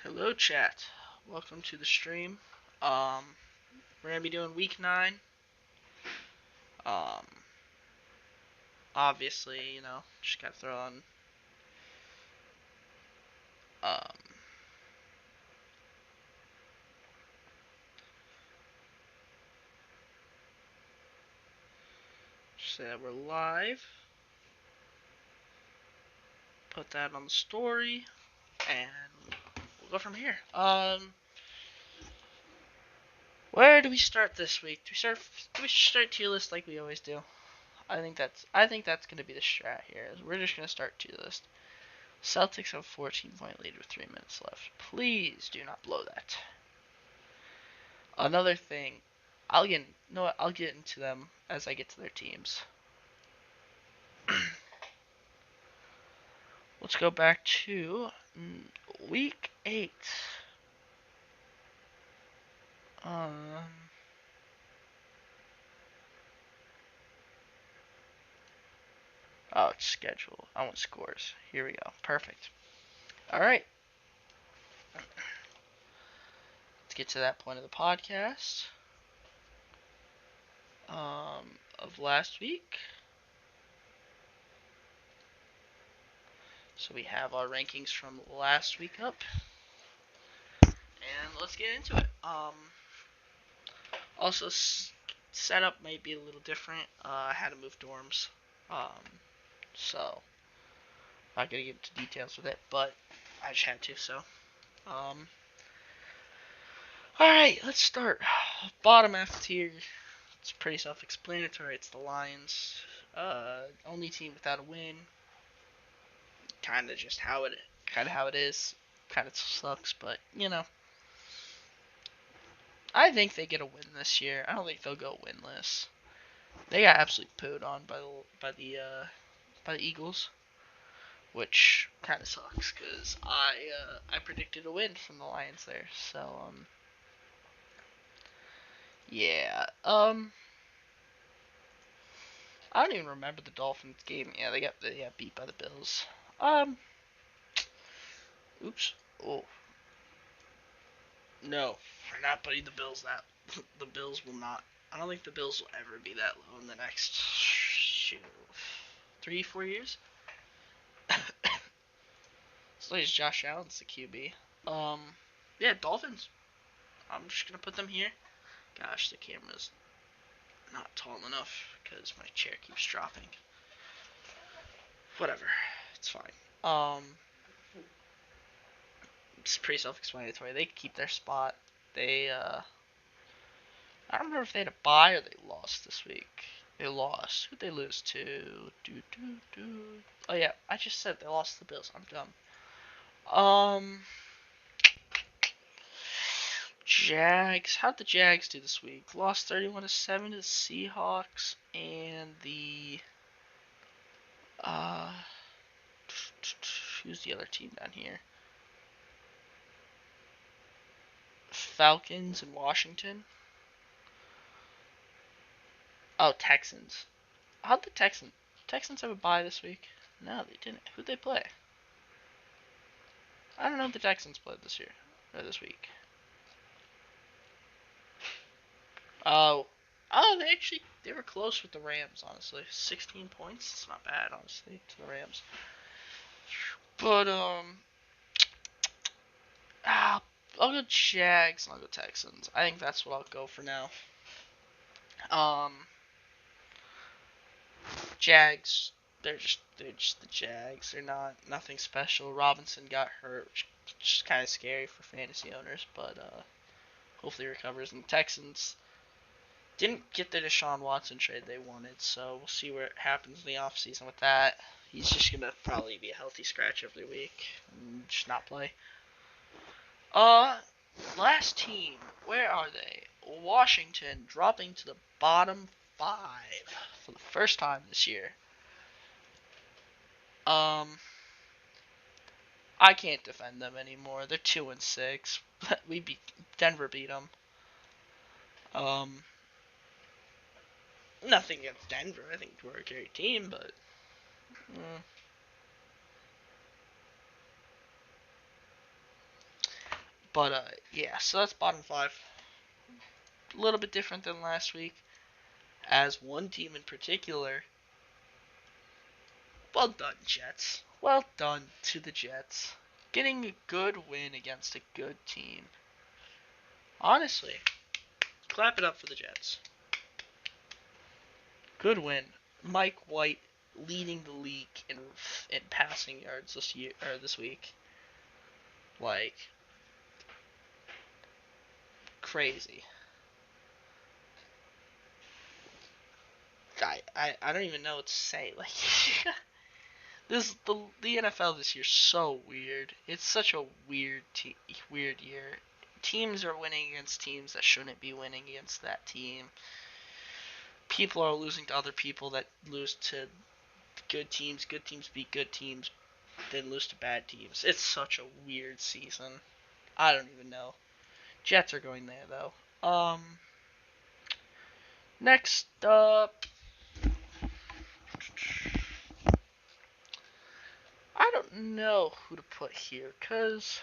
Hello, chat. Welcome to the stream. We're gonna be doing week 9. Um, Obviously, just gotta throw on. Um, Say that we're live. Put that on the story, and we'll go from here. Where do we start this week? Do we start tier list like we always do? I think that's gonna be the strat here. We're just gonna start tier list. Celtics have a 14-point lead with 3 minutes left. Please do not blow that. Another thing, I'll get into them as I get to their teams. Let's go back to week 8. Oh, it's schedule. I want scores. Here we go. Perfect. All right. Let's get to that point of the podcast. Of last week. So we have our rankings from last week up. And let's get into it. Also, setup might be a little different. I had to move dorms. So I'm not gonna get into details with it, but I just had to. So, all right, let's start. Bottom F tier. It's pretty self-explanatory. It's the Lions. Only team without a win. Kind of how it is. Kind of sucks, but I think they get a win this year. I don't think they'll go winless. They got absolutely pooed on by the Eagles, which kind of sucks because I predicted a win from the Lions there. So yeah. I don't even remember the Dolphins game. Yeah, they got beat by the Bills. Oops. Oh. No, we're not putting the Bills that. The Bills will not. I don't think the Bills will ever be that low in the next 3-4 years. So it's Josh Allen's the QB. Yeah, Dolphins. I'm just gonna put them here. Gosh, the camera's not tall enough because my chair keeps dropping. Whatever, it's fine. It's pretty self-explanatory. They keep their spot. They I don't remember if they had a bye or they lost this week. They lost. Who'd they lose to? Oh yeah, I just said they lost to the Bills. I'm dumb. Jags. How'd the Jags do this week? Lost 31-7 to the Seahawks and the who's the other team down here? Falcons and Washington. Oh, Texans. How'd the Texans have a bye this week? No, they didn't. Who'd they play? I don't know if the Texans played this year or this week. Oh, they were close with the Rams. Honestly, 16 points. It's not bad, honestly, to the Rams. But I'll go Jags and I'll go Texans. I think that's what I'll go for now. Jags. They're just the Jags. They're nothing special. Robinson got hurt, which is kind of scary for fantasy owners, but hopefully he recovers. And Texans didn't get the Deshaun Watson trade they wanted, so we'll see what happens in the offseason with that. He's just gonna probably be a healthy scratch every week and just not play. Last team, where are they? Washington dropping to the bottom 5 for the first time this year. I can't defend them anymore. They're 2-6. Denver beat them. Nothing against Denver. I think we're a great team, but But yeah, so that's bottom five. A little bit different than last week, as one team in particular. Well done, Jets. Well done to the Jets. Getting a good win against a good team. Honestly, clap it up for the Jets. Good win. Mike White leading the league in passing yards this week. Like crazy. I don't even know what to say. Like the NFL this year is so weird. It's such a weird year. Teams are winning against teams that shouldn't be winning against that team. People are losing to other people that lose to good teams. Good teams beat good teams, then lose to bad teams. It's such a weird season. I don't even know. Jets are going there though. Next up, I don't know who to put here because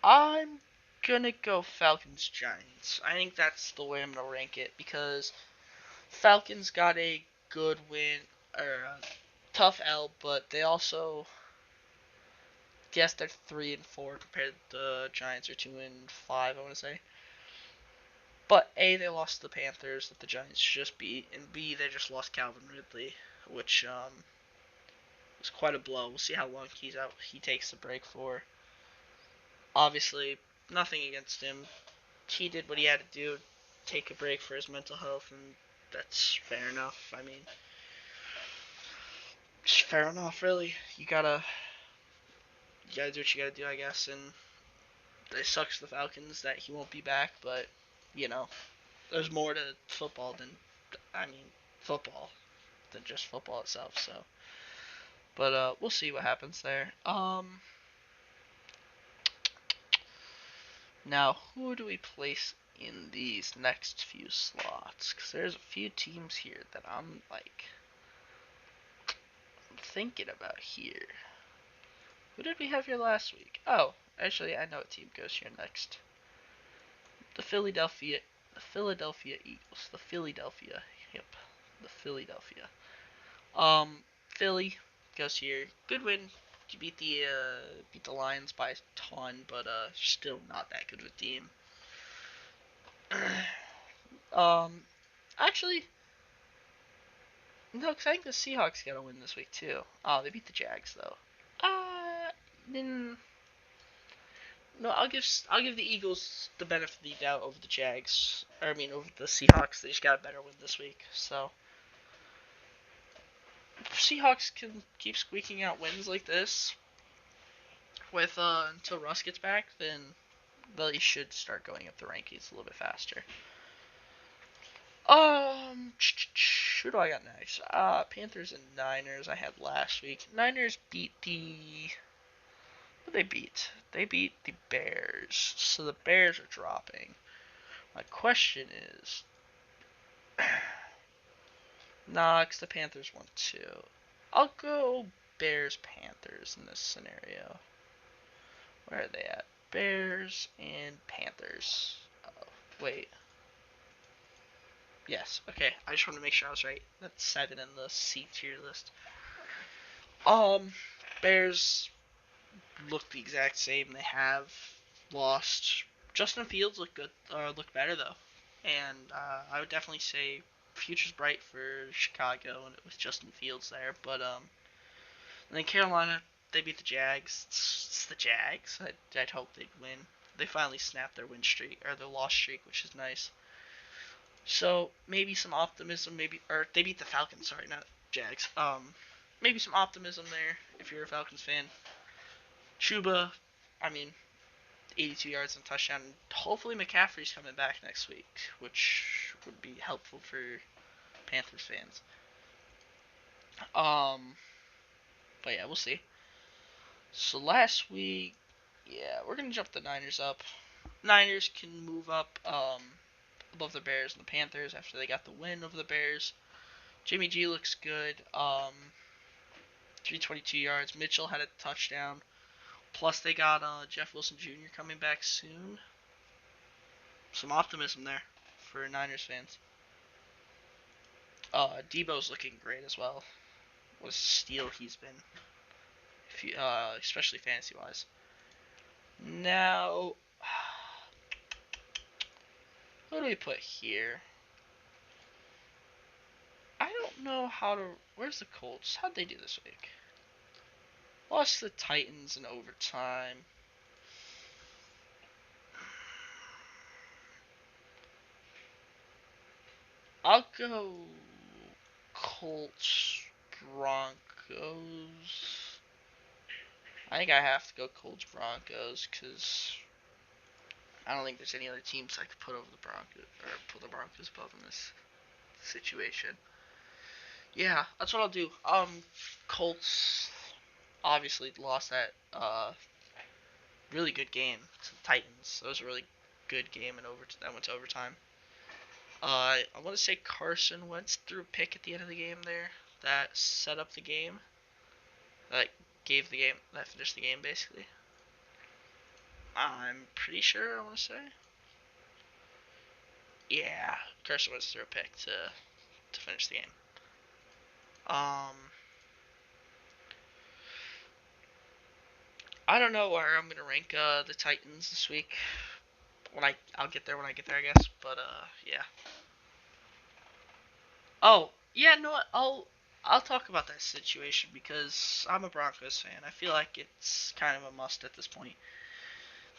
I'm gonna go Falcons Giants. I think that's the way I'm gonna rank it because Falcons got a good win or a tough L, but they also yes they're 3-4 compared to the Giants are 2-5. I want to say. But A, they lost to the Panthers that the Giants just beat, and B, they just lost Calvin Ridley, which was quite a blow. We'll see how long he takes the break for. Obviously, nothing against him. He did what he had to do, take a break for his mental health, and that's fair enough. I mean, just fair enough, really. You gotta do what you gotta do, I guess, and it sucks for the Falcons that he won't be back, but, you know, there's more to football football than just football itself, so. But we'll see what happens there. Now who do we place in these next few slots? Because there's a few teams here that I'm thinking about here. Who did we have here last week? Oh, actually, I know what team goes here next. The Philadelphia Eagles. The Philadelphia. Yep. The Philadelphia. Philly goes here. Good win. You beat the Lions by a ton, but still not that good of a team. Actually, no, because I think the Seahawks got a win this week too. Oh, they beat the Jags though. Then no, I'll give the Eagles the benefit of the doubt over the Jags. Or I mean over the Seahawks. They just got a better win this week. So if Seahawks can keep squeaking out wins like this with until Russ gets back, then they should start going up the rankings a little bit faster. Who do I got next? Panthers and Niners I had last week. Niners beat who they beat? They beat the Bears. So the Bears are dropping. My question is, nah, because the Panthers won too. I'll go Bears Panthers in this scenario. Where are they at? Bears and Panthers. Oh, wait. Yes, okay. I just want to make sure I was right. That's 7 in the C tier list. Bears look the exact same. They have lost. Justin Fields look good. Look better though, and I would definitely say future's bright for Chicago and with Justin Fields there. But and then Carolina, they beat the Jags. It's the Jags. I'd hope they'd win. They finally snapped their win streak or their loss streak, which is nice. So maybe some optimism. Or they beat the Falcons. Sorry, not Jags. Maybe some optimism there if you're a Falcons fan. Chuba, I mean, 82 yards and a touchdown. Hopefully McCaffrey's coming back next week, which would be helpful for Panthers fans. But yeah, we'll see. So last week, yeah, we're gonna jump the Niners up. Niners can move up above the Bears and the Panthers after they got the win over the Bears. Jimmy G looks good. 322 yards. Mitchell had a touchdown. Plus, they got Jeff Wilson Jr. coming back soon. Some optimism there for Niners fans. Debo's looking great as well. What a steal he's been, especially fantasy-wise. Now, what do we put here? I don't know how to... Where's the Colts? How'd they do this week? Lost the Titans in overtime. I'll go Colts, Broncos. I think I have to go Colts, Broncos, because I don't think there's any other teams I could put over the Broncos, or put the Broncos above in this situation. Yeah, that's what I'll do. Colts obviously lost that really good game to the Titans. That was a really good game and that went to overtime. I want to say Carson Wentz threw a pick at the end of the game there that set up the game. That finished the game basically. I'm pretty sure, I want to say. Yeah, Carson Wentz threw a pick to finish the game. I don't know where I'm gonna rank the Titans this week. I'll get there when I get there, I guess. But yeah. Oh yeah, no, I'll talk about that situation because I'm a Broncos fan. I feel like it's kind of a must at this point.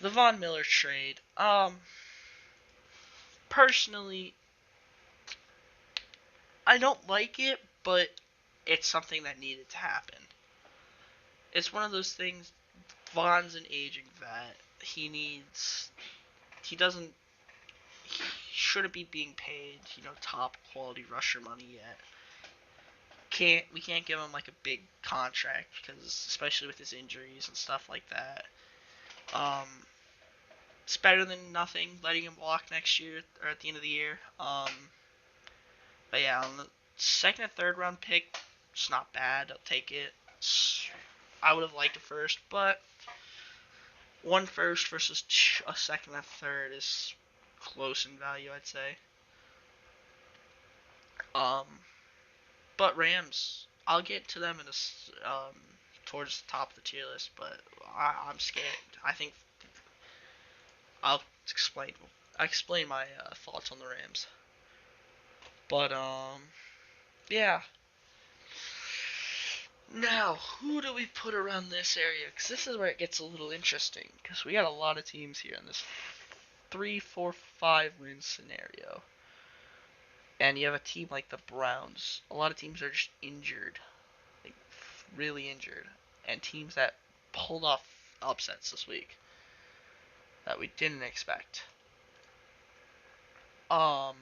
The Von Miller trade. Personally, I don't like it, but it's something that needed to happen. It's one of those things. Von's an aging vet. He shouldn't be being paid, top quality rusher money yet. We can't give him like a big contract because especially with his injuries and stuff like that. It's better than nothing, letting him walk next year or at the end of the year. But yeah, on the second and third round pick, it's not bad. I'll take it. I would have liked a first, but one first versus a second and third is close in value, I'd say. But Rams, I'll get to them towards the top of the tier list, but I'm scared. I think I'll explain my thoughts on the Rams. But yeah. Now, who do we put around this area? Because this is where it gets a little interesting. Because we got a lot of teams here in this 3, 4, 5 win scenario. And you have a team like the Browns. A lot of teams are just injured. Like, really injured. And teams that pulled off upsets this week that we didn't expect. I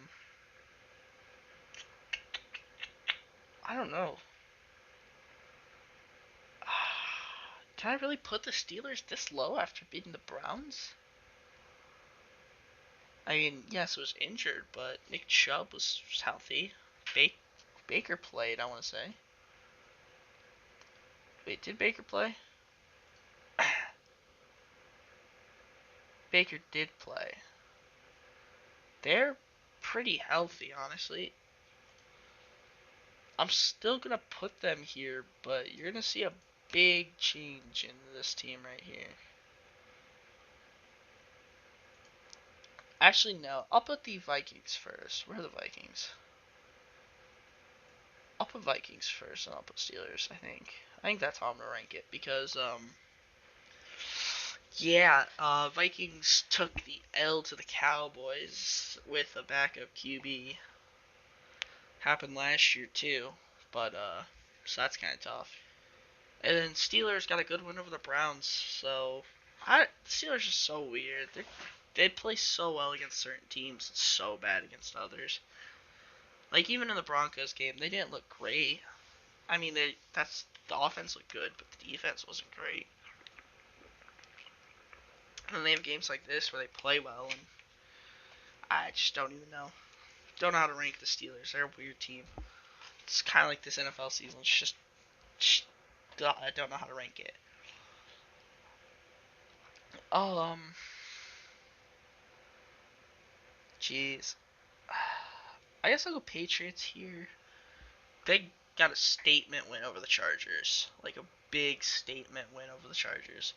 don't know. Can I really put the Steelers this low after beating the Browns? I mean, yes, it was injured, but Nick Chubb was healthy. Baker played, I want to say. Wait, did Baker play? Baker did play. They're pretty healthy, honestly. I'm still going to put them here, but you're going to see a big change in this team right here. Actually, no. I'll put the Vikings first. Where are the Vikings? I'll put Vikings first, and I'll put Steelers, I think. I think that's how I'm going to rank it, because, yeah, Vikings took the L to the Cowboys with a backup QB. Happened last year, too, but, so that's kind of tough. And then Steelers got a good win over the Browns, so, the Steelers are so weird. They play so well against certain teams, and so bad against others. Like, even in the Broncos game, they didn't look great. I mean, the offense looked good, but the defense wasn't great. And then they have games like this where they play well, and I just don't even know. Don't know how to rank the Steelers. They're a weird team. It's kind of like this NFL season. It's just I don't know how to rank it. Um, jeez. I guess I'll go Patriots here. They got a statement win over the Chargers, like a big statement win over the Chargers,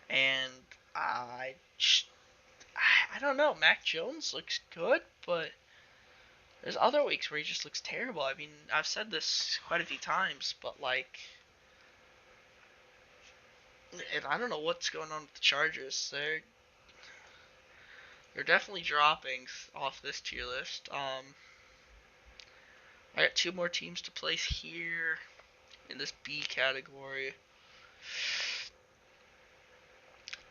and I, I don't know. Mac Jones looks good, but there's other weeks where he just looks terrible. I mean, I've said this quite a few times, but like, and I don't know what's going on with the Chargers. They're definitely dropping off this tier list. I got two more teams to place here in this B category.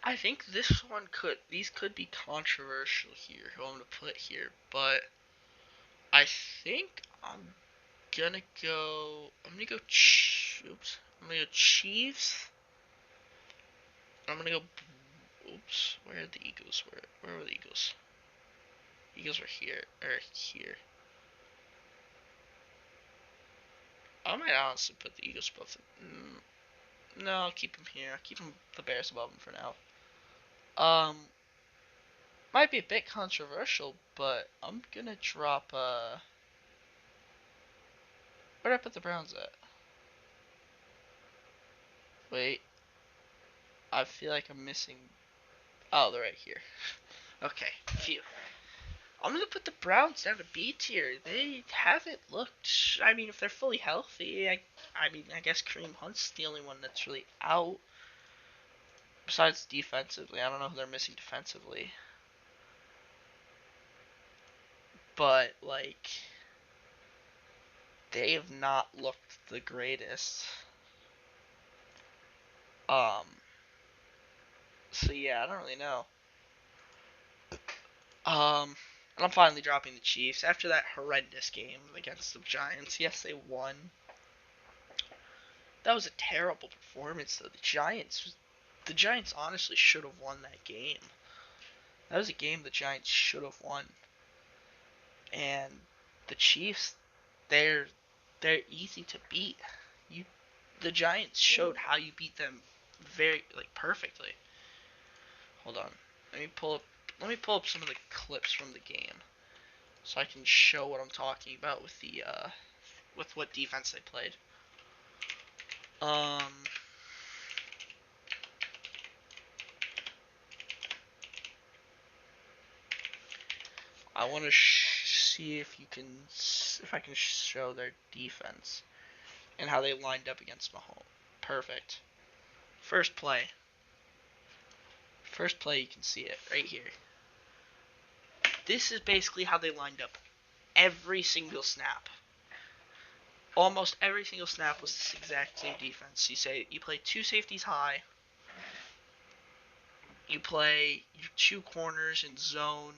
I think these could be controversial here, who I'm going to put here, but I think I'm gonna go, I'm gonna go Chiefs. I'm gonna go, where are the Eagles? Where were the Eagles? Eagles were here, or here. I might honestly put the Eagles above them. No, I'll keep them here. I'll keep the Bears above them for now. Might be a bit controversial, but I'm gonna drop, where did I put the Browns at? Wait, I feel like I'm missing, oh, they're right here. Okay, phew. I'm gonna put the Browns down to B tier. They haven't looked. I mean, if they're fully healthy, I guess Kareem Hunt's the only one that's really out. Besides defensively, I don't know who they're missing defensively. But like, they have not looked the greatest. Um. So yeah, I don't really know. And I'm finally dropping the Chiefs after that horrendous game against the Giants. Yes, they won. That was a terrible performance, though. The Giants honestly should have won that game. That was a game the Giants should have won. And the Chiefs, they're easy to beat. You, the Giants showed how you beat them very perfectly. Hold on, let me pull up. Let me pull up some of the clips from the game, so I can show what I'm talking about with the with what defense they played. I want to see if I can show their defense and how they lined up against Mahomes. Perfect. First play. First play, you can see it right here. This is basically how they lined up every single snap. Almost every single snap was this exact same defense. You play two safeties high. You play your two corners in zone.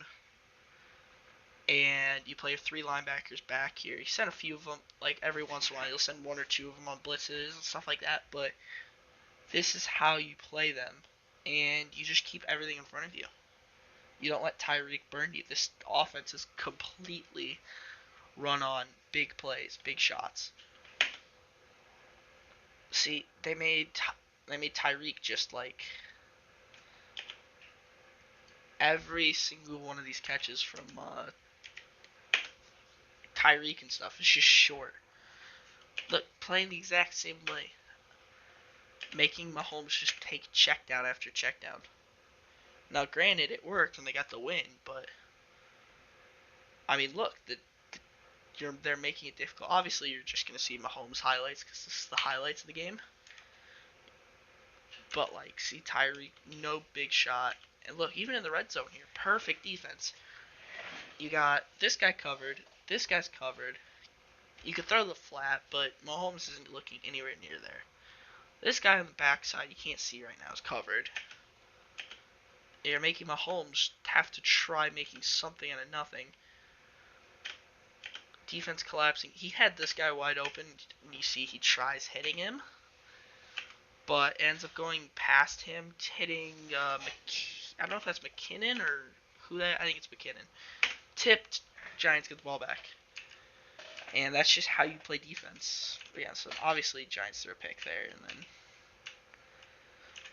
And you play three linebackers back here. You send a few of them, like every once in a while, you'll send one or two of them on blitzes and stuff like that. But this is how you play them, and you just keep everything in front of you. You don't let Tyreek burn you. This offense is completely run on big plays, big shots. See, they made Tyreek just like every single one of these catches from Tyreek and stuff is just short. Look, playing the exact same way. Making Mahomes just take check down after check down. Now, granted, it worked and they got the win, but I mean, look, they're making it difficult. Obviously, you're just gonna see Mahomes highlights because this is the highlights of the game. But like, see Tyreek, no big shot, and look, even in the red zone here, perfect defense. You got this guy covered, this guy's covered. You could throw the flat, but Mahomes isn't looking anywhere near there. This guy on the backside, you can't see right now, is covered. You're making Mahomes have to try making something out of nothing. Defense collapsing. He had this guy wide open, and you see he tries hitting him, but ends up going past him, hitting I don't know if that's McKinnon or who that. I think it's McKinnon. Tipped. Giants get the ball back. And that's just how you play defense. Yeah, so obviously Giants threw a pick there, and then,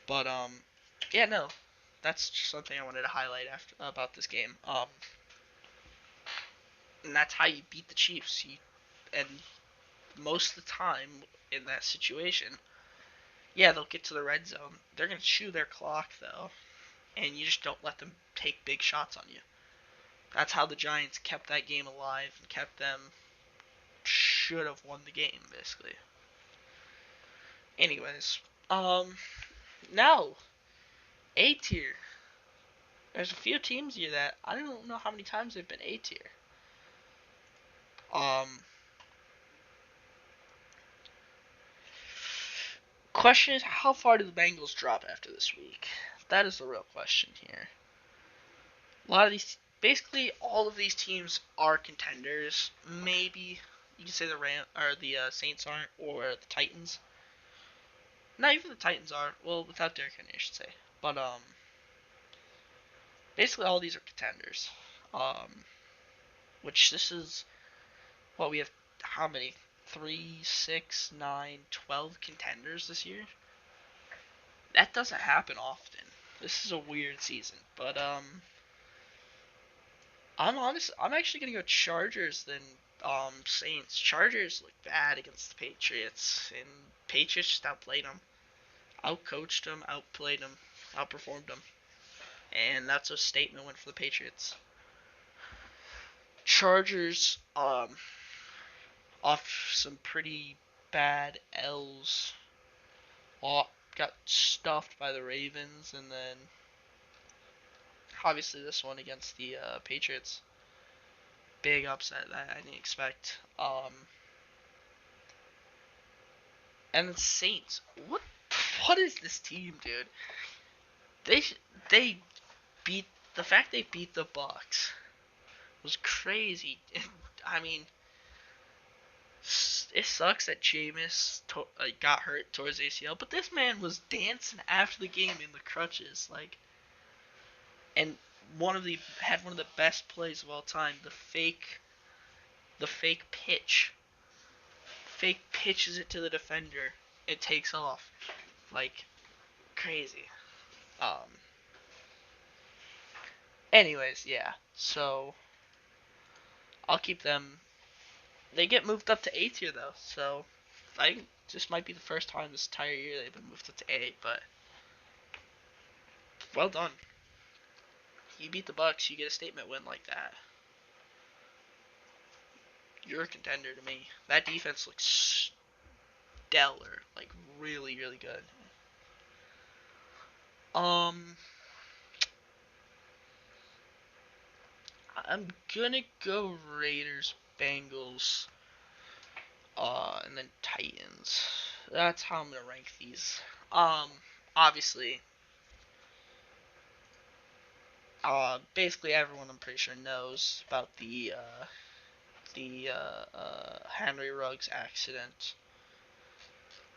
but yeah, no, that's just something I wanted to highlight after about this game. And that's how you beat the Chiefs. And most of the time in that situation, yeah, they'll get to the red zone. They're gonna chew their clock though, and you just don't let them take big shots on you. That's how the Giants kept that game alive and kept them should have won the game basically. Anyways, now A tier. There's a few teams here that I don't know how many times they've been A tier. Um, Question is, how far do the Bengals drop after this week? That is the real question here. A lot of these, basically all of these teams are contenders. Maybe you can say the Saints aren't, or the Titans. Not even the Titans are. Well, without Derrick Henry, I should say. But basically all these are contenders. Which this is what we have. How many? 3, 6, 9, 12 contenders this year. That doesn't happen often. This is a weird season, but I'm actually gonna go Chargers than Saints. Chargers look bad against the Patriots, and Patriots just outplayed them, outcoached them, outplayed them, outperformed them, and that's a statement win for the Patriots. Chargers off some pretty bad L's, got stuffed by the Ravens, and then obviously this one against the Patriots. Big upset that I didn't expect. And the Saints. What is this team, dude? They beat the fact they beat the Bucks was crazy. I mean, it sucks that Jameis got hurt towards ACL, but this man was dancing after the game in the crutches, and had one of the best plays of all time. The fake pitches it to the defender. It takes off like crazy. Um. Anyways, yeah. So I'll keep them. They get moved up to A tier though, so I think this might be the first time this entire year they've been moved up to A. But well done. You beat the Bucks. You get a statement win like that. You're a contender to me. That defense looks stellar, like really, really good. I'm gonna go Raiders, Bengals, and then Titans. That's how I'm gonna rank these. Obviously, basically everyone I'm pretty sure knows about the Henry Ruggs accident.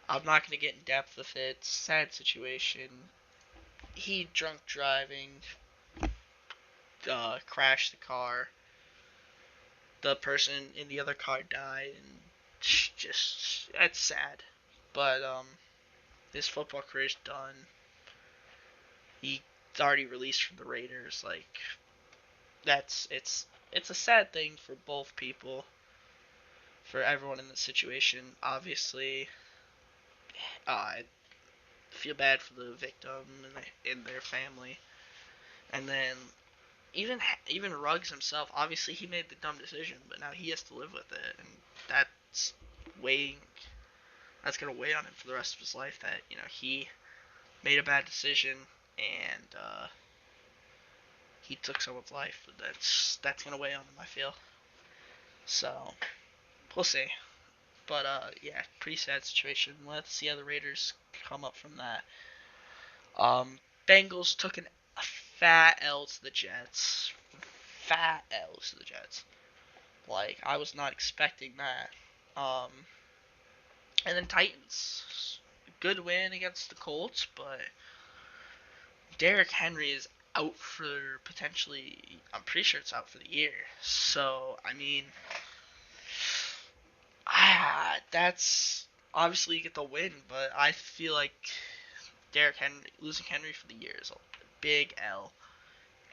I'm not gonna get in depth with it. Sad situation. He drunk driving, crashed the car. The person in the other car died, and just that's sad. But his football career's done. He's already released from the Raiders. Like it's a sad thing for both people, for everyone in the situation. Obviously, I feel bad for the victim and their family, and then even Ruggs himself. Obviously, he made the dumb decision, but now he has to live with it, and that's weighing. That's gonna weigh on him for the rest of his life. That he made a bad decision and he took someone's life. That's gonna weigh on him, I feel. So we'll see. But yeah, pretty sad situation. Let's see how the Raiders come up from that. Bengals took a fat L to the Jets. Fat L to the Jets. Like, I was not expecting that. And then Titans. Good win against the Colts, but Derrick Henry is out for potentially, I'm pretty sure it's out for the year. So, I mean, That's obviously you get the win, but I feel like Derrick Henry losing Henry for the year is a big L,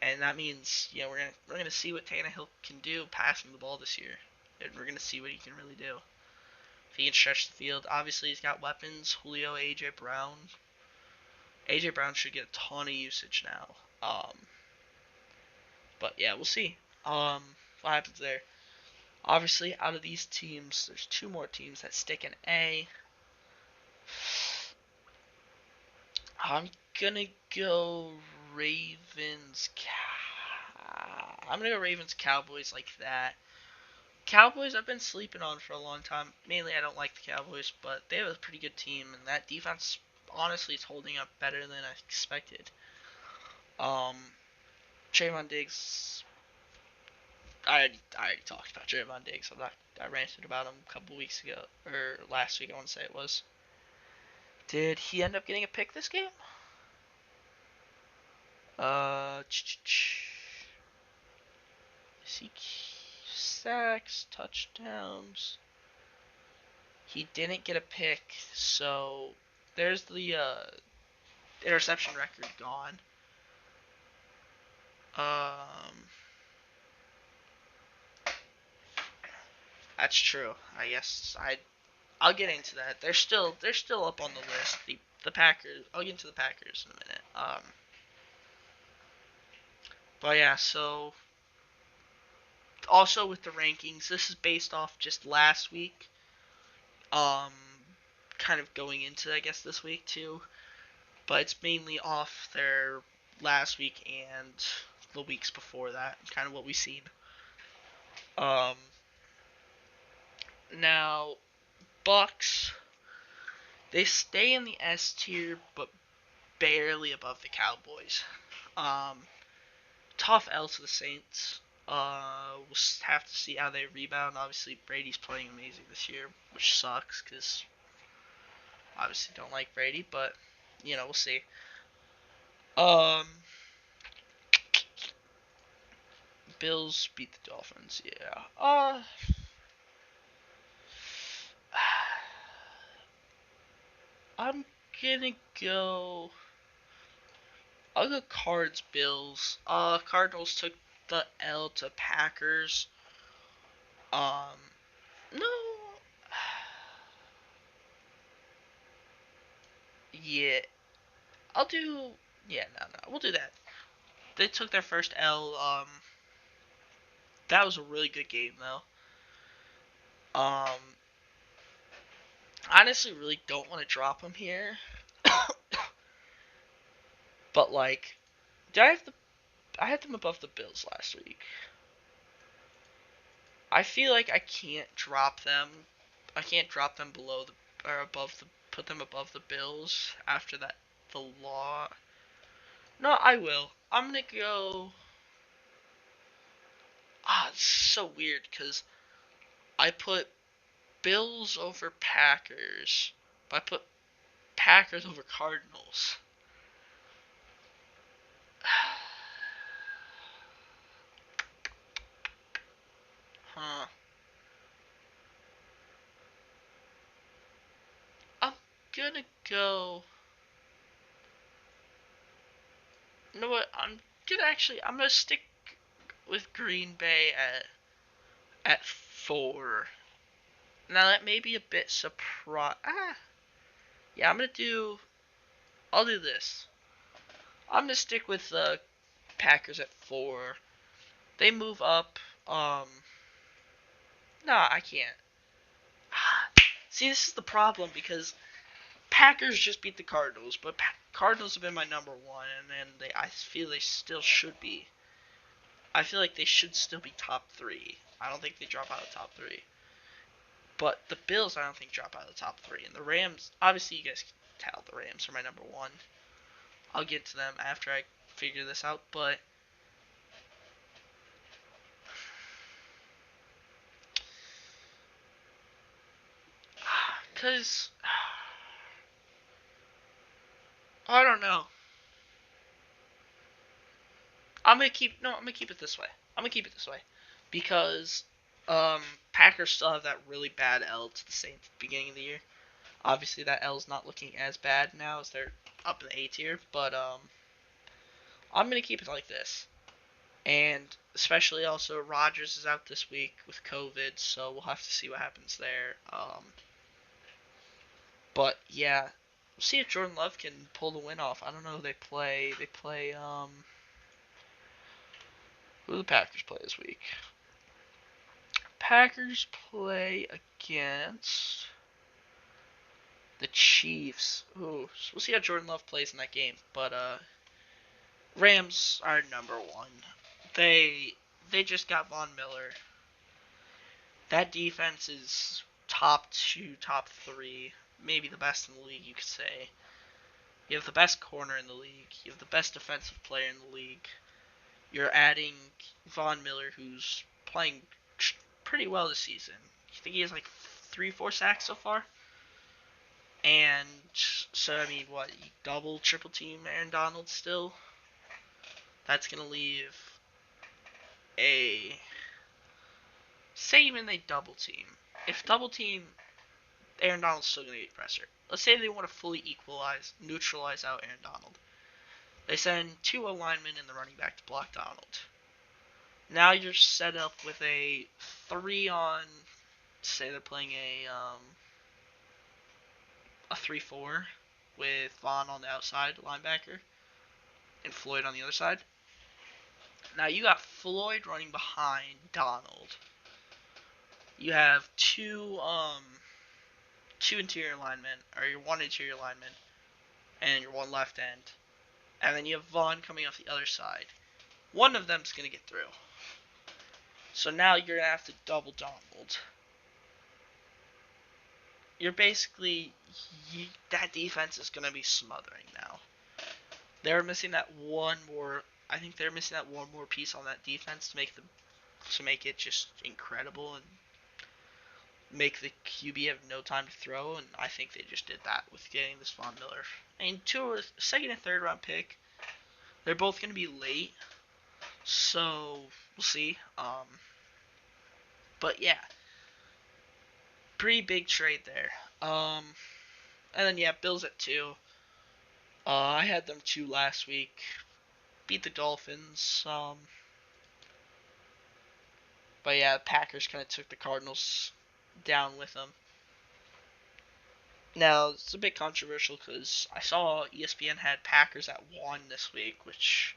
and that means we're gonna see what Tannehill can do passing the ball this year, and we're gonna see what he can really do. If he can stretch the field, obviously he's got weapons. Julio, AJ Brown. AJ Brown should get a ton of usage now. But yeah, we'll see. What happens there? Obviously, out of these teams, there's two more teams that stick in A. I'm gonna go Ravens. I'm gonna go Ravens Cowboys like that. Cowboys I've been sleeping on for a long time. Mainly I don't like the Cowboys, but they have a pretty good team, and that defense honestly is holding up better than I expected. Um, Trayvon Diggs. I already talked about Trayvon Diggs. I ranted about him a couple weeks ago or last week. I want to say it was. Did he end up getting a pick this game? See, sacks, touchdowns. He didn't get a pick, so there's the interception record gone. That's true. I guess I'll get into that. They're still up on the list. The Packers. I'll get into the Packers in a minute. But yeah, so also with the rankings, this is based off just last week. Um, kind of going into I guess this week too, but it's mainly off their last week and the weeks before that, kind of what we've seen. Um, now Bucks, they stay in the S tier, but barely above the Cowboys. Tough L to the Saints. We'll have to see how they rebound. Obviously, Brady's playing amazing this year, which sucks because obviously don't like Brady, but we'll see. Um, Bills beat the Dolphins. Yeah. I'm gonna go. I'll go Cards Bills. Cardinals took the L to Packers. No. Yeah, I'll do. Yeah, no, we'll do that. They took their first L. That was a really good game though. Honestly, really don't want to drop them here, but like, did I had them above the Bills last week. I feel like I can't drop them. I can't drop them below the or above the put them above the Bills after that the law. No, I will. I'm gonna go. It's so weird because I put Bills over Packers, but I put Packers over Cardinals. Huh. I'm gonna go. You know what? I'm gonna stick with Green Bay at 4. Now that may be a bit surprise. Yeah, I'll do this. I'm gonna stick with the Packers at 4. They move up. Nah, I can't. See, this is the problem because Packers just beat the Cardinals, but Cardinals have been my number 1, and I feel they still should be. I feel like they should still be top 3. I don't think they drop out of top 3. But the Bills, I don't think drop out of the top 3, and the Rams. Obviously, you guys can tell the Rams are my number 1. I'll get to them after I figure this out, but because I don't know. I'm gonna keep it this way. Because Packers still have that really bad L to the Saints at the beginning of the year. Obviously, that L's not looking as bad now as they're up in the A tier, but I'm gonna keep it like this. And especially also Rodgers is out this week with COVID, so we'll have to see what happens there. But yeah, we'll see if Jordan Love can pull the win off. I don't know who they play. They play who do the Packers play this week? Packers play against the Chiefs. Ooh, so we'll see how Jordan Love plays in that game. But Rams are number one. They just got Von Miller. That defense is top two, top three, maybe the best in the league, you could say. You have the best corner in the league. You have the best defensive player in the league. You're adding Von Miller, who's playing pretty well this season. I think he has like 3-4 sacks so far. And so, I mean, what, you double, triple team Aaron Donald still? That's going to leave a... Say even they double team. If double team, Aaron Donald's still going to get pressure. Let's say they want to fully neutralize out Aaron Donald. They send 2 linemen and the running back to block Donald. Now you're set up with a 3 on, say they're playing a 3-4 with Vaughn on the outside, linebacker, and Floyd on the other side. Now you got Floyd running behind Donald. You have two interior linemen, or your 1 interior lineman, and your 1 left end. And then you have Vaughn coming off the other side. One of them's going to get through. So now you're going to have to double Donald. You're basically... that defense is going to be smothering now. They're missing that one more... I think they're missing that one more piece on that defense to make it just incredible and make the QB have no time to throw, and I think they just did that with getting this Von Miller. I mean, 2nd and 3rd round pick. They're both going to be late, so we'll see. But yeah, pretty big trade there. And then yeah, Bills at 2. I had them 2 last week. Beat the Dolphins. But yeah, the Packers kind of took the Cardinals down with them. Now, it's a bit controversial because I saw ESPN had Packers at 1 this week, which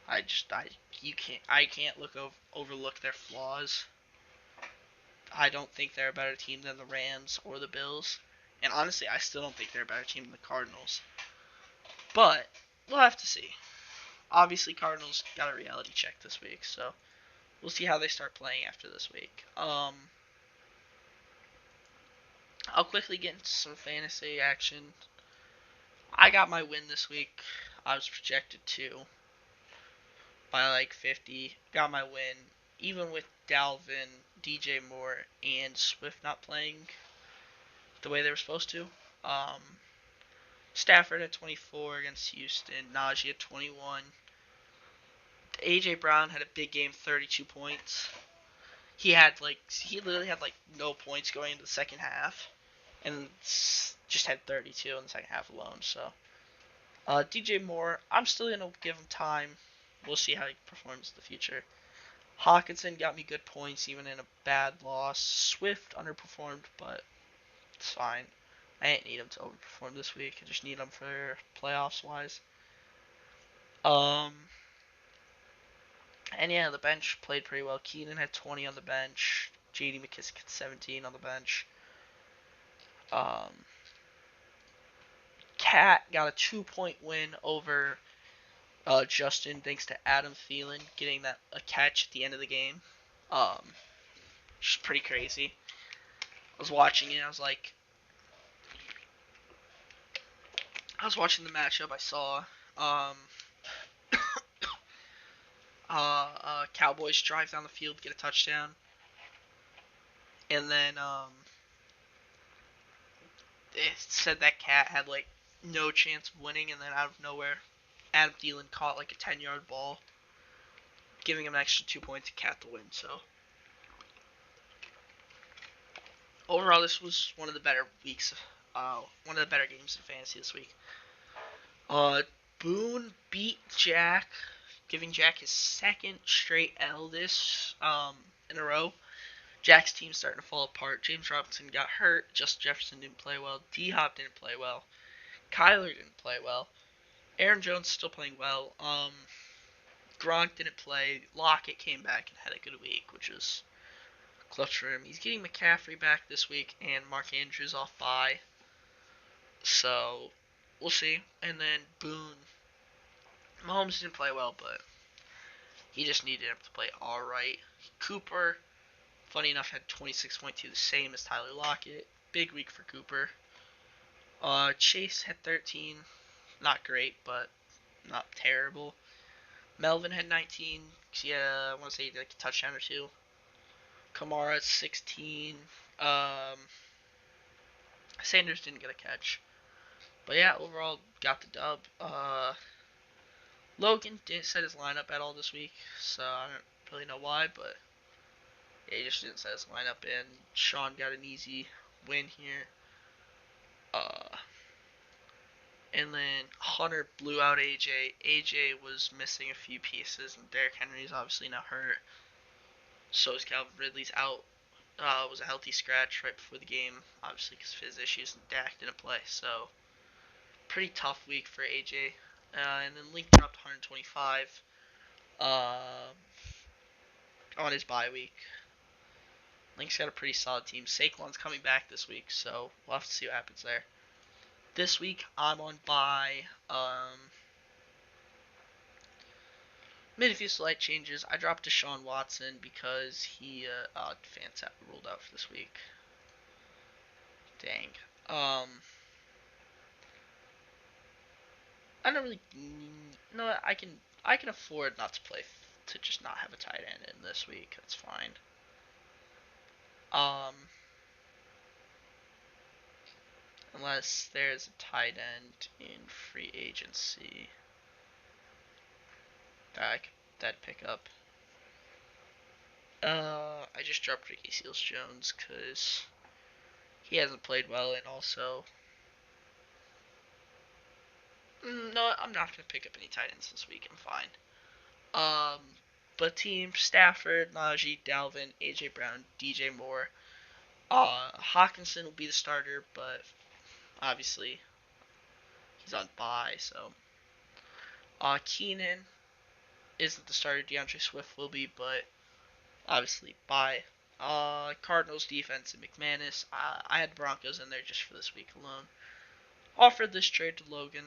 I can't overlook their flaws. I don't think they're a better team than the Rams or the Bills, and honestly, I still don't think they're a better team than the Cardinals. But we'll have to see. Obviously, Cardinals got a reality check this week, so we'll see how they start playing after this week. I'll quickly get into some fantasy action. I got my win this week. I was projected to by like 50. Got my win, even with Dalvin, DJ Moore, and Swift not playing the way they were supposed to. Stafford at 24 against Houston. Najee at 21. AJ Brown had a big game, 32 points. He literally had like no points going into the second half, and just had 32 in the second half alone. So, DJ Moore, I'm still gonna give him time. We'll see how he performs in the future. Hawkinson got me good points even in a bad loss. Swift underperformed, but it's fine. I didn't need him to overperform this week. I just need him for playoffs wise. And yeah, the bench played pretty well. Keenan had 20 on the bench. J.D. McKissick had 17 on the bench. Cat got a 2-point win over Justin thanks to Adam Thielen getting a catch at the end of the game. Which is pretty crazy. I was watching it. I was watching the matchup. I saw Cowboys drive down the field, get a touchdown, and then it said that Cat had like no chance of winning, and then out of nowhere, Adam Thielen caught like a 10-yard ball, giving him an extra 2 points to Cat to win. So Overall, this was one of the better weeks. One of the better games in fantasy this week. Boone beat Jack, giving Jack his second straight L this in a row. Jack's team's starting to fall apart. James Robinson got hurt. Justin Jefferson didn't play well. D-Hop didn't play well. Kyler didn't play well. Aaron Jones still playing well. Gronk didn't play. Lockett came back and had a good week, which is clutch for him. He's getting McCaffrey back this week and Mark Andrews off bye. So we'll see. And then Boone. Mahomes didn't play well, but he just needed him to play alright. Cooper, funny enough, had 26.2, the same as Tyler Lockett. Big week for Cooper. Chase had 13. Not great, but not terrible. Melvin had 19. Yeah, I want to say like a touchdown or two. Kamara 16. Sanders didn't get a catch. But yeah, overall got the dub. Logan didn't set his lineup at all this week, so I don't really know why, but yeah, he just didn't set his lineup in. Sean got an easy win here. And then Hunter blew out AJ. AJ was missing a few pieces, and Derrick Henry's obviously now hurt. So is Calvin Ridley's out. Was a healthy scratch right before the game, obviously because of his issues, and Dak didn't play. So pretty tough week for AJ. And then Link dropped 125 on his bye week. Link's got a pretty solid team. Saquon's coming back this week, so we'll have to see what happens there. This week I'm on bye. Made a few slight changes. I dropped Deshaun Watson because he fans ruled out for this week. Dang. I don't really. No, I can afford not to play to just not have a tight end in this week. That's fine. Unless there's a tight end in free agency that'd pick up. I just dropped Ricky Seals-Jones because he hasn't played well, and also, no, I'm not gonna pick up any tight ends this week. I'm fine. But team Stafford, Najee, Dalvin, AJ Brown, DJ Moore. Hawkinson will be the starter, but obviously he's on bye, so. Keenan isn't the starter. DeAndre Swift will be, but obviously bye. Cardinals defense and McManus. I had the Broncos in there just for this week alone. Offered this trade to Logan.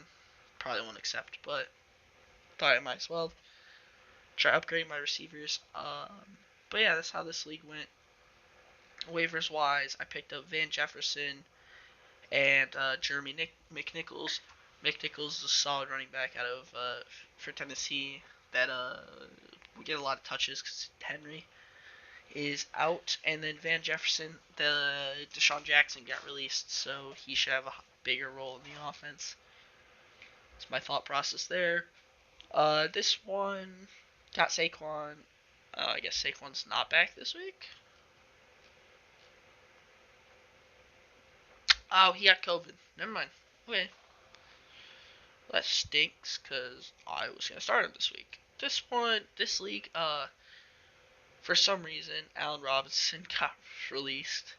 Probably won't accept, but thought I might as well try upgrading my receivers. But yeah, that's how this league went. Waivers wise, I picked up Van Jefferson and Jeremy Mick Nichols. Mick Nichols is a solid running back out of for Tennessee that we get a lot of touches because Henry is out, and then Van Jefferson, the Deshaun Jackson got released, so he should have a bigger role in the offense. That's my thought process there. This one got Saquon. I guess Saquon's not back this week. Oh, he got COVID. Never mind. Okay. That stinks, because I was going to start him this week. This league, for some reason, Allen Robinson got released.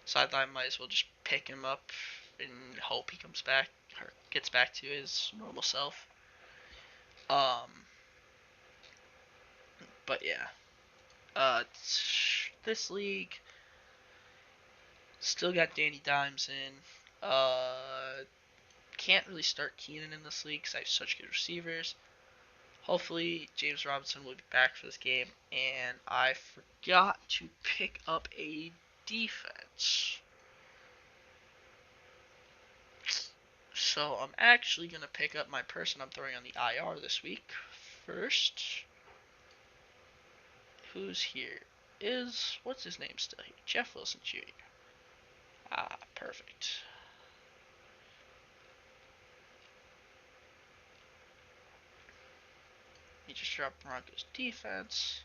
So I thought I might as well just pick him up and hope he comes back, or gets back to his normal self. But yeah. This league still got Danny Dimes in. Can't really start Keenan in this league because I have such good receivers. Hopefully, James Robinson will be back for this game. And I forgot to pick up a defense. So I'm actually going to pick up my person I'm throwing on the IR this week first. Who's here? What's his name still here? Jeff Wilson Jr. Perfect. He just dropped Broncos defense.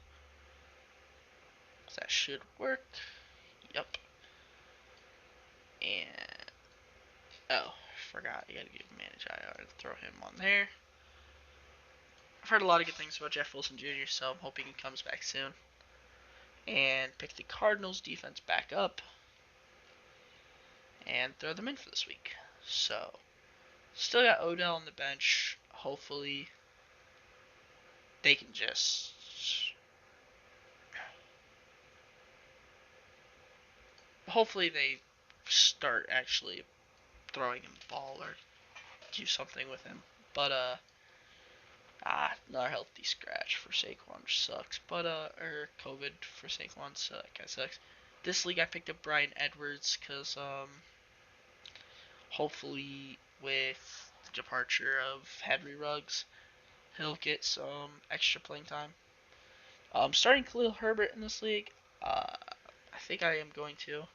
That should work. Yep. And forgot, you gotta give manage IR and throw him on there. I've heard a lot of good things about Jeff Wilson Jr., so I'm hoping he comes back soon. And pick the Cardinals defense back up and throw them in for this week. So, still got Odell on the bench. Hopefully, they can just they start actually throwing him the ball or do something with him. But another healthy scratch for Saquon, which sucks. But or COVID for Saquon, so that kind of sucks. This league I picked up Bryan Edwards because hopefully with the departure of Henry Ruggs, he'll get some extra playing time. Starting Khalil Herbert in this league, I think I am going to.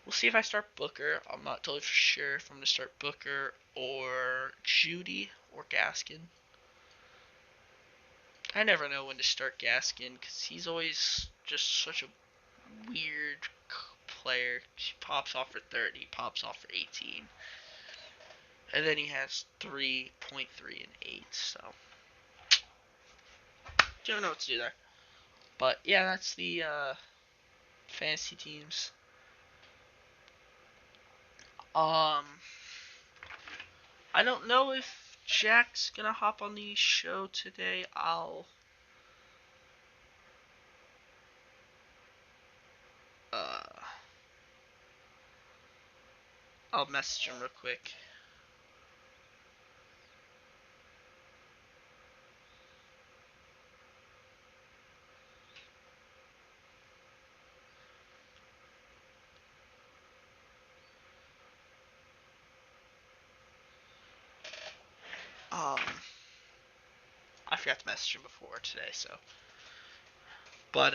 We'll see if I start Booker. I'm not totally sure if I'm going to start Booker or Judy or Gaskin. I never know when to start Gaskin because he's always just such a weird player. He pops off for 30, pops off for 18. And then he has 3.3 and 8, so don't know what to do there. But yeah, that's the fantasy teams. I don't know if Jack's gonna hop on the show today. I'll message him real quick. I forgot to message him before today, so. But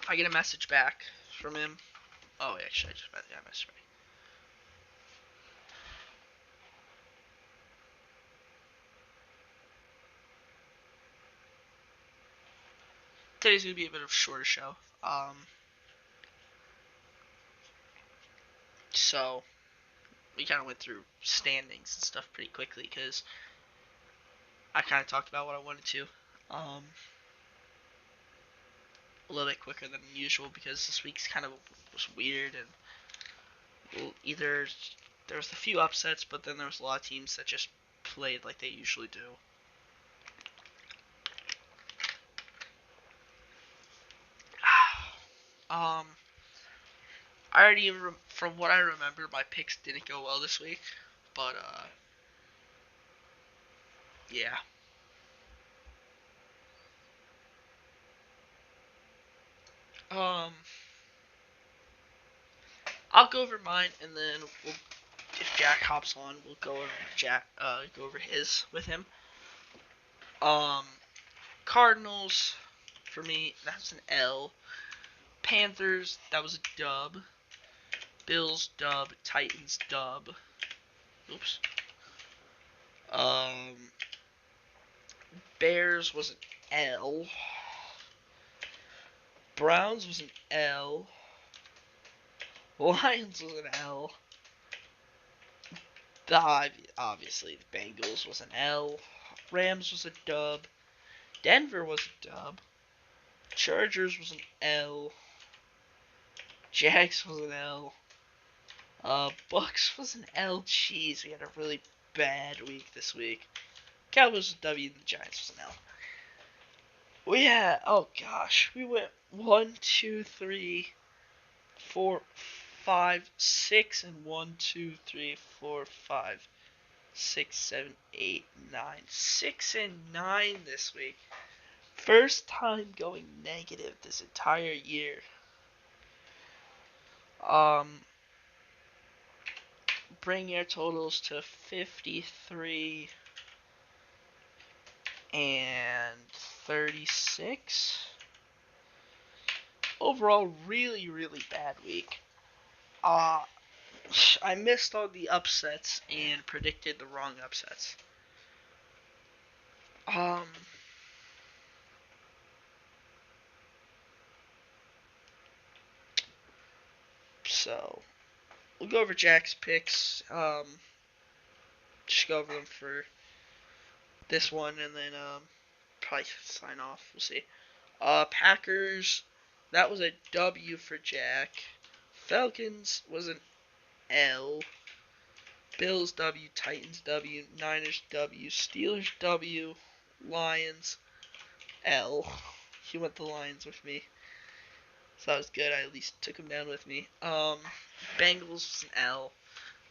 if I get a message back from him, actually I just messaged me. Today's gonna be a bit of a shorter show. So we kind of went through standings and stuff pretty quickly because I kind of talked about what I wanted to. A little bit quicker than usual because this week's kind of was weird and either there was a few upsets, but then there was a lot of teams that just played like they usually do. I already, from what I remember, my picks didn't go well this week, but yeah. I'll go over mine, and then if Jack hops on, we'll go over his with him. Cardinals, for me, that's an L. Panthers, that was a dub. Bills, dub. Titans, dub. Oops. Bears was an L. Browns was an L. Lions was an L. Obviously, the Bengals was an L. Rams was a dub. Denver was a dub. Chargers was an L. Jags was an L. Bucks was an L. Jeez, we had a really bad week this week. Cowboys was a W, and the Giants was an L. We went 1, 2, 3, 4, 5, 6, and 1, 2, 3, 4, 5, 6, 7, 8, 9. 6 and 9 this week. First time going negative this entire year. Bring your totals to 53 and 36. Overall, really, really bad week. I missed all the upsets and predicted the wrong upsets. So we'll go over Jack's picks. Just go over them for this one, and then probably sign off. We'll see. Packers. That was a W for Jack. Falcons was an L. Bills W. Titans W. Niners W. Steelers W. Lions L. He went the Lions with me. So that was good. I at least took him down with me. Bengals was an L.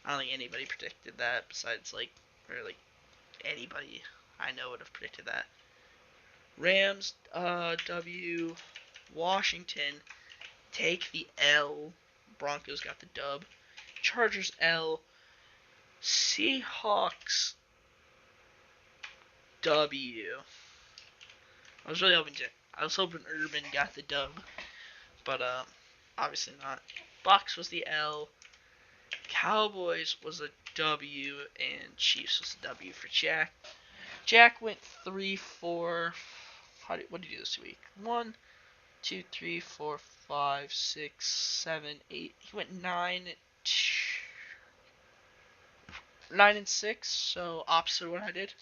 I don't think anybody predicted that besides anybody I know would have predicted that. Rams W. Washington take the L. Broncos got the dub. Chargers L. Seahawks W. I was hoping Urban got the dub, but obviously not. Bucks was the L. Cowboys was a W, and Chiefs was a W for Jack. Jack went 3-4. What did he do this week? 1, 2, 3, 4, 5, 6, 7, 8. He went 9-6, so opposite of what I did.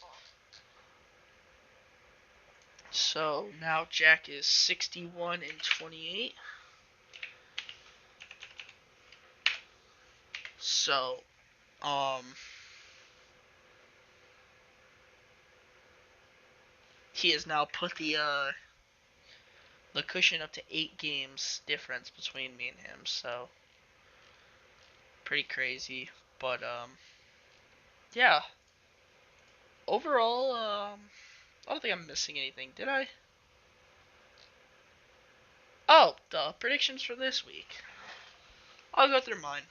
So now Jack is 61-28. So, he has now put the cushion up to 8 games difference between me and him. So, pretty crazy. But yeah. Overall, I don't think I'm missing anything, did I? Oh, the predictions for this week. I'll go through mine.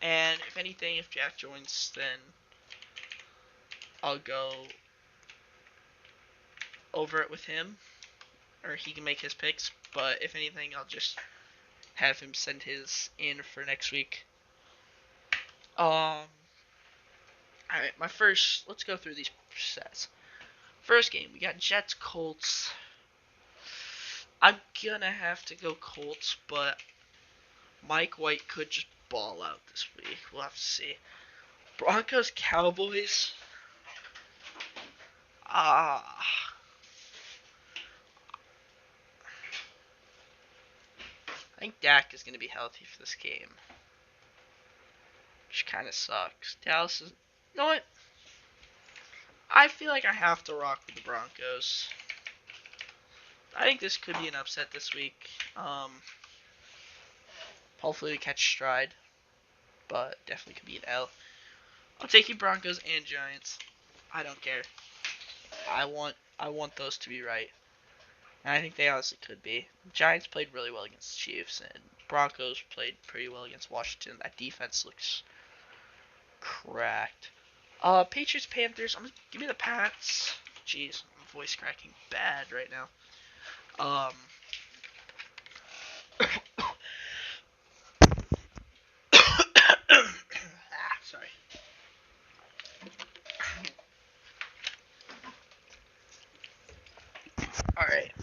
And if anything, if Jack joins, then I'll go over it with him, or he can make his picks. But if anything, I'll just have him send his in for next week. Alright, let's go through these sets. First game, we got Jets Colts. I'm gonna have to go Colts, but Mike White could just ball out this week. We'll have to see. Broncos Cowboys. I think Dak is gonna be healthy for this game, which kind of sucks. Dallas is. You know what? I feel like I have to rock with the Broncos. I think this could be an upset this week. Hopefully we catch stride, but definitely could be an L. I'll take you Broncos and Giants. I don't care. I want those to be right. And I think they honestly could be. Giants played really well against the Chiefs, and Broncos played pretty well against Washington. That defense looks cracked. Patriots, Panthers. Give me the Pats. Jeez, my voice cracking bad right now. Sorry. All right.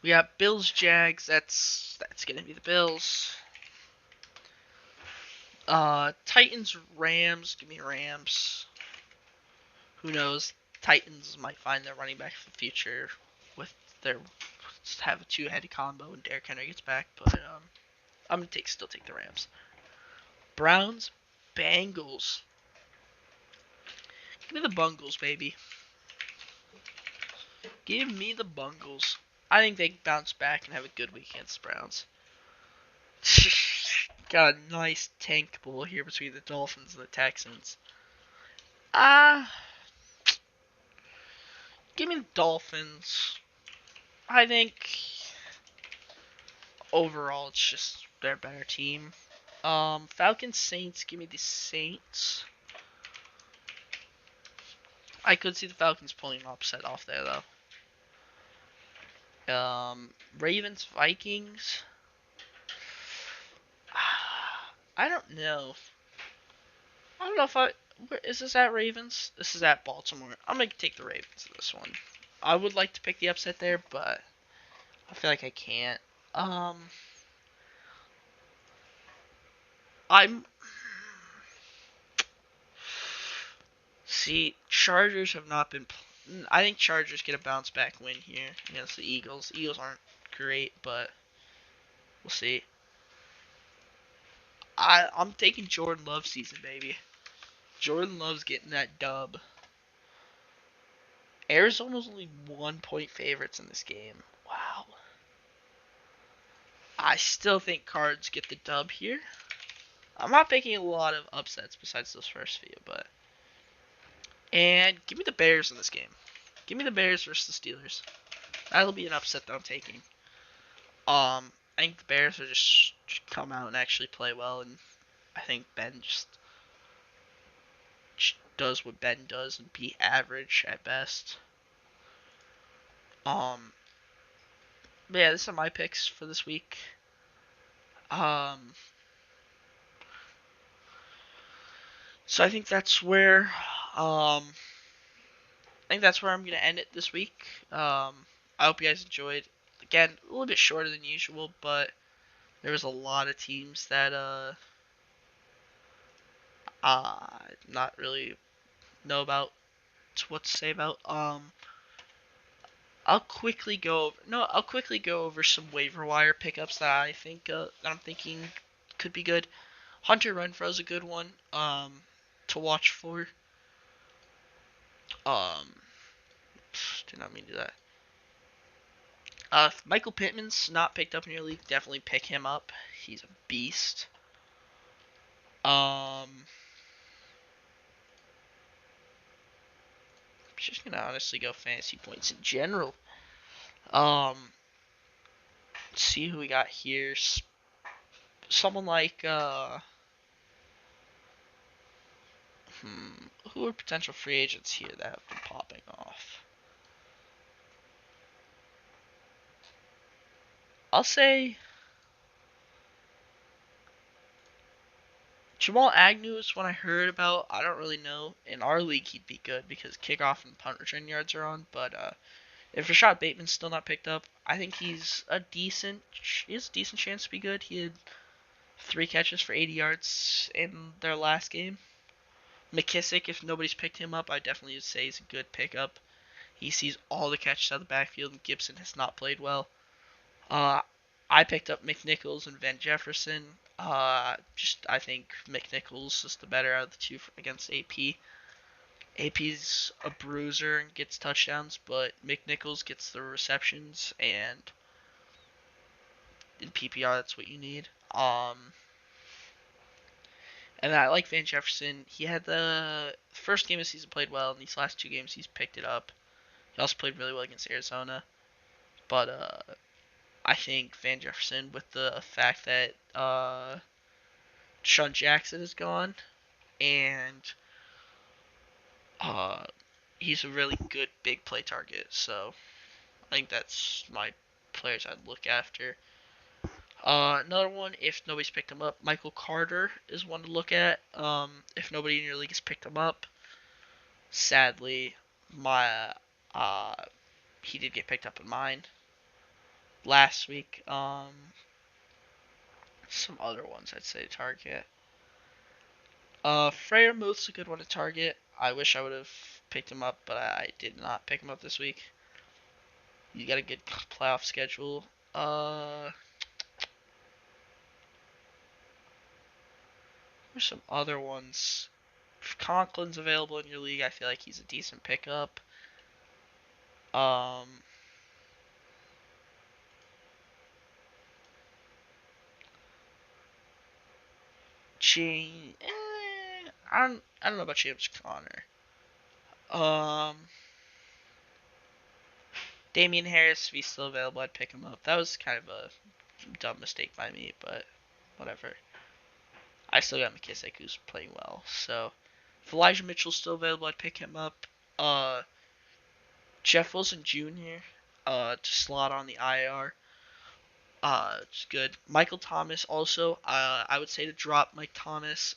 We got Bills, Jags. That's gonna be the Bills. Titans, Rams. Give me Rams. Who knows? Titans might find their running back for the future with their have a two-headed combo when Derrick Henry gets back. But I'm gonna still take the Rams. Browns, Bengals. Give me the Bungles, baby. Give me the Bungles. I think they bounce back and have a good week against the Browns. Got a nice tank bowl here between the Dolphins and the Texans. Give me the Dolphins. I think overall it's just they're a better team. Falcons, Saints. Give me the Saints. I could see the Falcons pulling an upset off there, though. Ravens, Vikings. I don't know. Is this at Ravens? This is at Baltimore. I'm going to take the Ravens in this one. I would like to pick the upset there, but I feel like I can't. I'm see. Chargers have not been. I think Chargers get a bounce back win here against the Eagles. Eagles aren't great, but we'll see. I'm taking Jordan Love season, baby. Jordan Love's getting that dub. Arizona's only 1 point favorites in this game. Wow. I still think Cards get the dub here. I'm not picking a lot of upsets besides those first few, but. And give me the Bears in this game. Give me the Bears versus the Steelers. That'll be an upset that I'm taking. I think the Bears will just come out and actually play well, and I think Ben just does what Ben does and be average at best. But yeah, these are my picks for this week. So I think that's where I'm gonna end it this week. I hope you guys enjoyed. Again, a little bit shorter than usual, but there was a lot of teams that not really know about what to say about. I'll quickly go over. No, I'll quickly go over some waiver wire pickups that I think that I'm thinking could be good. Hunter Renfro's a good one to watch for. Um, did not mean to do that. If Michael Pittman's not picked up in your league, definitely pick him up. He's a beast. Just gonna honestly go fantasy points in general. Let's see who we got here. Someone like who are potential free agents here that have been popping off? I'll say Jamal Agnew is one I heard about. I don't really know. In our league, he'd be good because kickoff and punt return yards are on. But if Rashad Bateman's still not picked up, I think he has a decent chance to be good. He had 3 catches for 80 yards in their last game. McKissick, if nobody's picked him up, I definitely would say he's a good pickup. He sees all the catches out of the backfield, and Gibson has not played well. I picked up Mick Nichols and Van Jefferson. I think Mick Nichols is the better out of the two against AP. AP's a bruiser and gets touchdowns, but Mick Nichols gets the receptions, and in PPR that's what you need. And I like Van Jefferson. He had the first game of the season played well, and these last 2 games he's picked it up. He also played really well against Arizona, but I think Van Jefferson, with the fact that Sean Jackson is gone, and he's a really good big play target. So I think that's my players I'd look after. Another one, if nobody's picked him up, Michael Carter is one to look at. If nobody in your league has picked him up, sadly, he did get picked up in mine last week. Some other ones I'd say to target. Freyr Muth's a good one to target. I wish I would have picked him up, but I did not pick him up this week. You got a good playoff schedule. There's some other ones. If Conklin's available in your league, I feel like he's a decent pickup. I don't know about James Conner. Damian Harris, if he's still available, I'd pick him up. That was kind of a dumb mistake by me, but whatever. I still got McKissick, who's playing well. So if Elijah Mitchell's still available, I'd pick him up. Jeff Wilson Jr. To slot on the IR. It's good. Michael Thomas also. I would say to drop Mike Thomas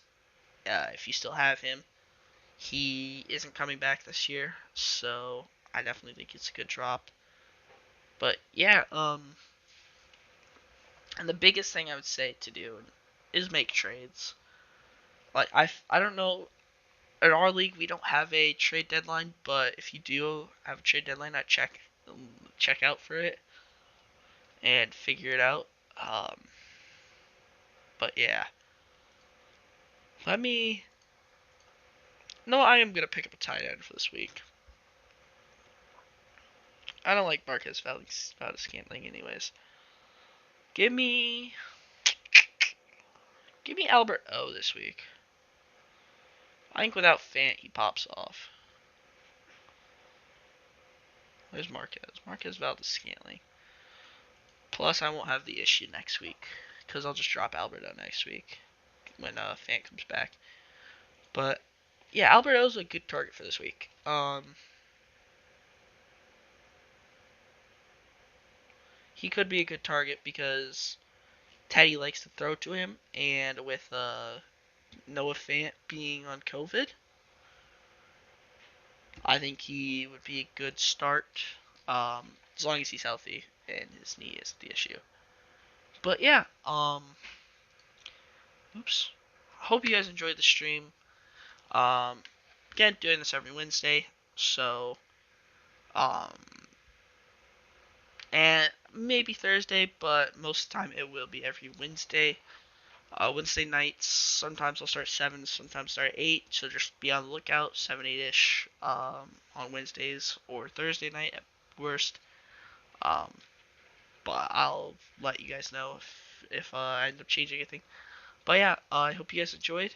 if you still have him. He isn't coming back this year, so I definitely think it's a good drop. But yeah, and the biggest thing I would say to do is make trades. like I don't know. In our league, we don't have a trade deadline, but if you do have a trade deadline, I check out for it and figure it out. Um, but yeah, let me. No, I am gonna pick up a tight end for this week. I don't like Marquez Valdes-Scantling anyways. Give me, give me Albert O this week. I think without Fant, he pops off. Where's Marquez? Marquez Valdes-Scantling. Plus, I won't have the issue next week because I'll just drop Alberto next week when Fant comes back. But yeah, Alberto's a good target for this week. He could be a good target because Teddy likes to throw to him, and with Noah Fant being on COVID, I think he would be a good start. As long as he's healthy and his knee isn't the issue. But yeah, oops. Hope you guys enjoyed the stream. Um, Again, doing this every Wednesday, so um, and maybe Thursday, but most of the time it will be every Wednesday. Wednesday nights, sometimes I'll start at 7, sometimes start at 8, so just be on the lookout, 7, 8-ish on Wednesdays or Thursday night at worst. Um, but I'll let you guys know if I end up changing anything. But yeah, I hope you guys enjoyed,